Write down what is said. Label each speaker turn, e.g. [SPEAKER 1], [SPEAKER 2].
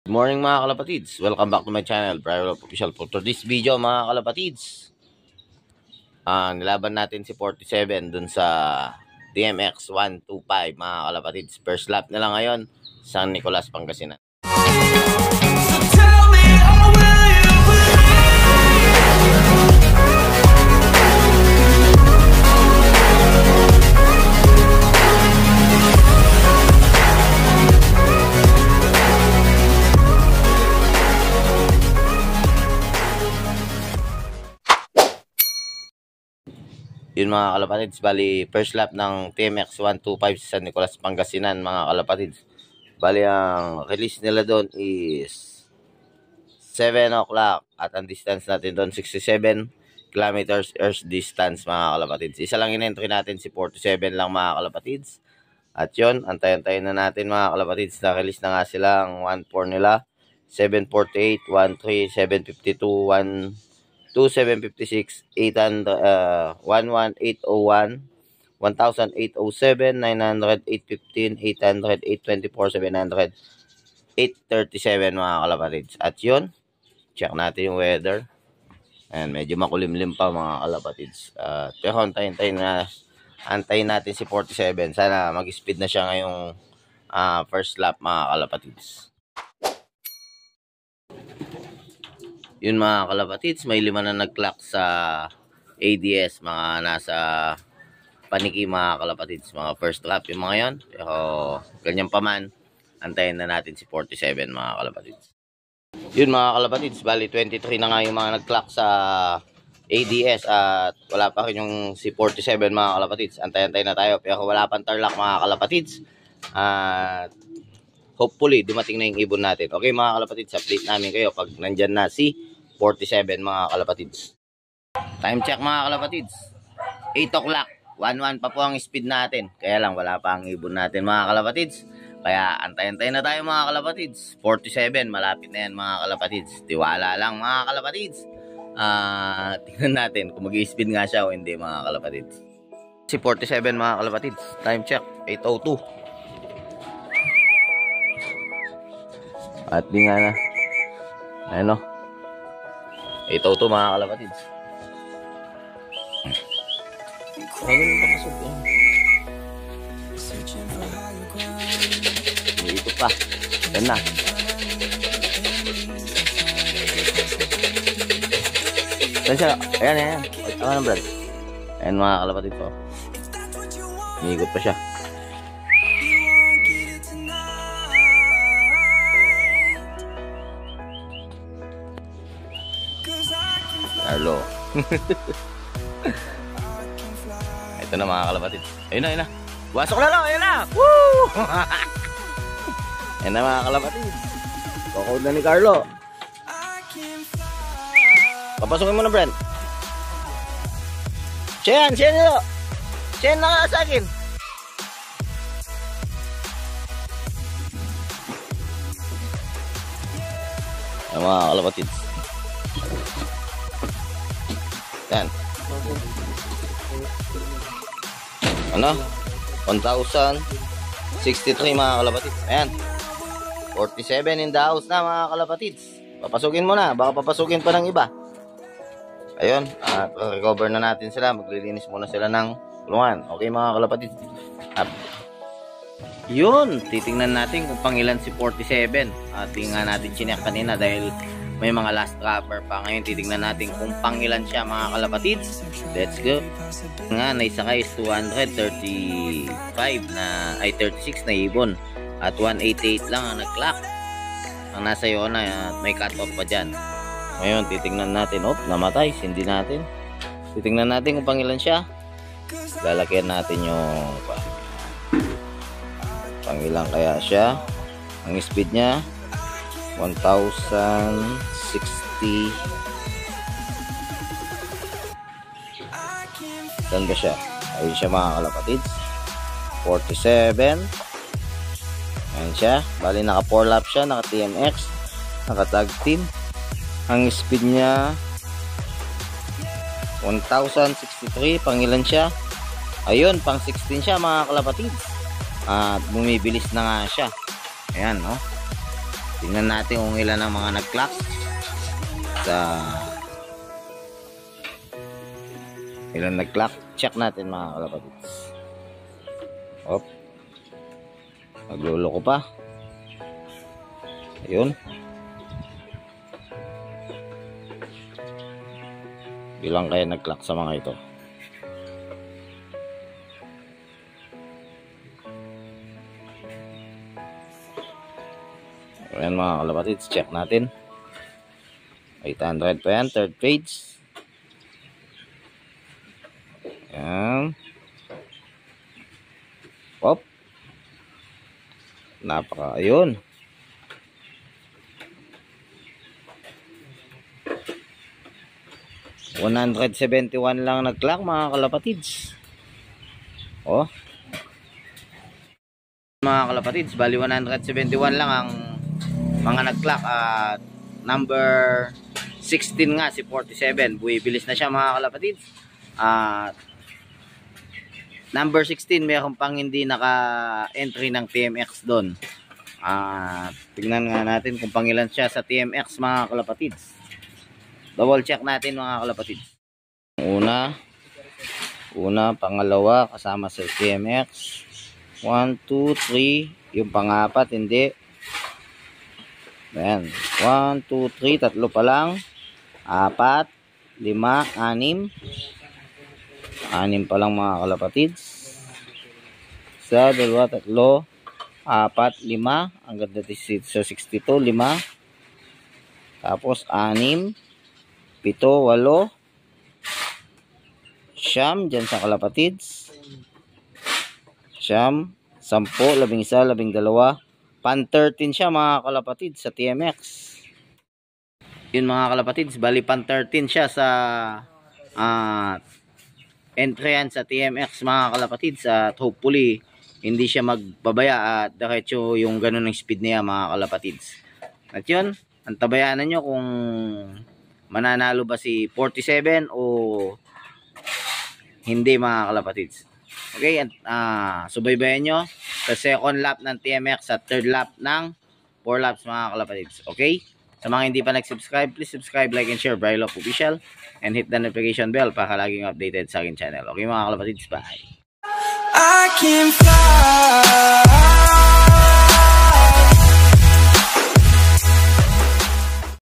[SPEAKER 1] Good morning mga kalapatids. Welcome back to my channel, Brian Official. For this video mga kalapatids, nilaban natin si 47 dun sa DMX 125 mga kalapatids. First lap nila ngayon, San Nicolas, Pangasinan. Yun mga kalapatids, bali first lap ng TMX 125 sa San Nicolas, Pangasinan mga kalapatids. Bali ang release nila doon is 7 o'clock at ang distance natin doon 67 kilometers earth distance mga kalapatids. Isa lang in-entry natin, si 47 lang mga kalapatids. At yun, antayin-antayin na natin mga kalapatids, na release na nga sila ang 1.4 nila, 748, 13, 752, 2756, 800, 11801, 1807, 900, 815, 800, 824, 700, 837 mga kalapatids. At yun, check natin yung weather. And medyo makulimlim pa mga kalapatids. Pero antayin natin si 47. Sana mag-speed na siya ngayong first lap mga kalapatids. Yun mga kalapatids, may 5 na nag-clock sa ADS, mga nasa paniki mga kalapatids, mga first lap yung mga yon. Pero ganyan pa man, antayin na natin si 47 mga kalapatids. Yun mga kalapatids, bali 23 na nga yung mga nag-clock sa ADS at wala pa rin yung si 47 mga kalapatids. Antay-antay na tayo pero wala pang tarlac mga kalapatids. At hopefully dumating na yung ibon natin. Okay mga kalapatids, update namin kayo pag nandyan na si 47 mga kalapatids. Time check mga kalapatids, 8 o'clock, 1-1 pa po ang speed natin. Kaya lang wala pa ang ibon natin mga kalapatids. Kaya antay-antay na tayo mga kalapatids. 47, malapit na yan mga kalapatids. Tiwala lang mga kalapatids. Tingnan natin kung mag-i-speed nga siya o hindi mga kalapatids. Si 47 mga kalapatids, time check, 8:02. At di nga na. Ayun o. 8:02 mga kalapatids. Ayun yung papasok yan. Dito pa. Yan na. Saan siya? Ayan, ayan. Tama na Brad. Ayan mga kalapatids po. Umiikot pa siya. Hello. Ito na mga kalapatids. Ayun na, ayun na. Wasok na lang, ayun na. Woo! Ayun na mga kalapatids. Kokod na ni Carlo. Papasukin mo na, Brent. Siyan nyo. Siyan na nga sa akin. Ayun mga kalapatids. Yan. Ano? 1,063 mga kalapatids. Ayan. 47 in the house na mga kalapatids. Papasukin mo na. Baka papasukin pa ng iba. Ayun. At recover na natin sila. Maglilinis muna sila ng kulungan. Okay mga kalapatids. Yun. Titingnan natin kung pangilan si 47. At tingnan natin chinek kanina dahil may mga last dropper pa. Ngayon titingnan natin kung pangilan siya mga kalapatids. Let's go. Nga, naisakay is 235 na, ay 36 na ibon. At 188 lang ang nag-clock. Ang nasa iyo na, may cut-off pa dyan. Ngayon titingnan natin. Oh, namatay. Hindi natin. Titingnan natin kung pangilan siya. Lalagyan natin yung pangilan kaya siya. Ang speed niya 1,060. Saan ba siya? Ayun siya mga kalapatids. 47. Ayun siya. Bali naka 4 lap siya. Naka TMX. Naka tag team. Ang speed niya 1,063. Pangilan siya? Ayun, pang 16 siya mga kalapatids. At bumibilis na nga siya. Ayan, no? Tingnan natin kung ilan ang mga nag-clock sa ilan nag-clock. Check natin mga kalapatids. Hop. Nagluloko pa. Ayun. Ilang kaya nag-clock sa mga ito? Ayan mga kalapatids, check natin. 800 pa yan, third page. Ayan. Hop. Ayun. $171 lang nag-clock mga kalapatids. Oh. Mga kalapatids, bali 171 lang ang mga nag-clock at number 16 nga si 47. Buwibilis na siya mga kalapatids. At number 16 mayroon pang hindi naka-entry ng TMX doon. Tingnan nga natin kung pangilan siya sa TMX mga kalapatids. Double check natin mga kalapatids. Una, pangalawa kasama sa TMX. 1, 2, 3. Yung pangapat hindi. Ayan. 1, 2, 3. Tatlo pa lang. 4, 5, 6. 6 pa lang mga kalapatids. 1, 2, 3, 4, 5. Ang ganda sa 62. 5. Tapos 6. 7, 8. Siyam dyan sa kalapatids. Siyam, 10, 11, 12. Pan 13 siya mga kalapatids sa TMX. Yun mga kalapatids, bali pan 13 siya sa entry yan sa TMX mga kalapatids. At hopefully hindi siya magbabaya at diretso yung ganun ng speed niya mga kalapatids. At yun, antabayanan nyo kung mananalo ba si 47 o hindi mga kalapatids. Okay, subaybayan nyo sa second lap ng TMX at third lap ng 4 laps mga kalapatids. Okay? Sa mga hindi pa nag-subscribe, please subscribe, like, and share Brylop Official and hit the notification bell para laging updated sa akin channel. Okay mga kalapatids, bye! I can fly.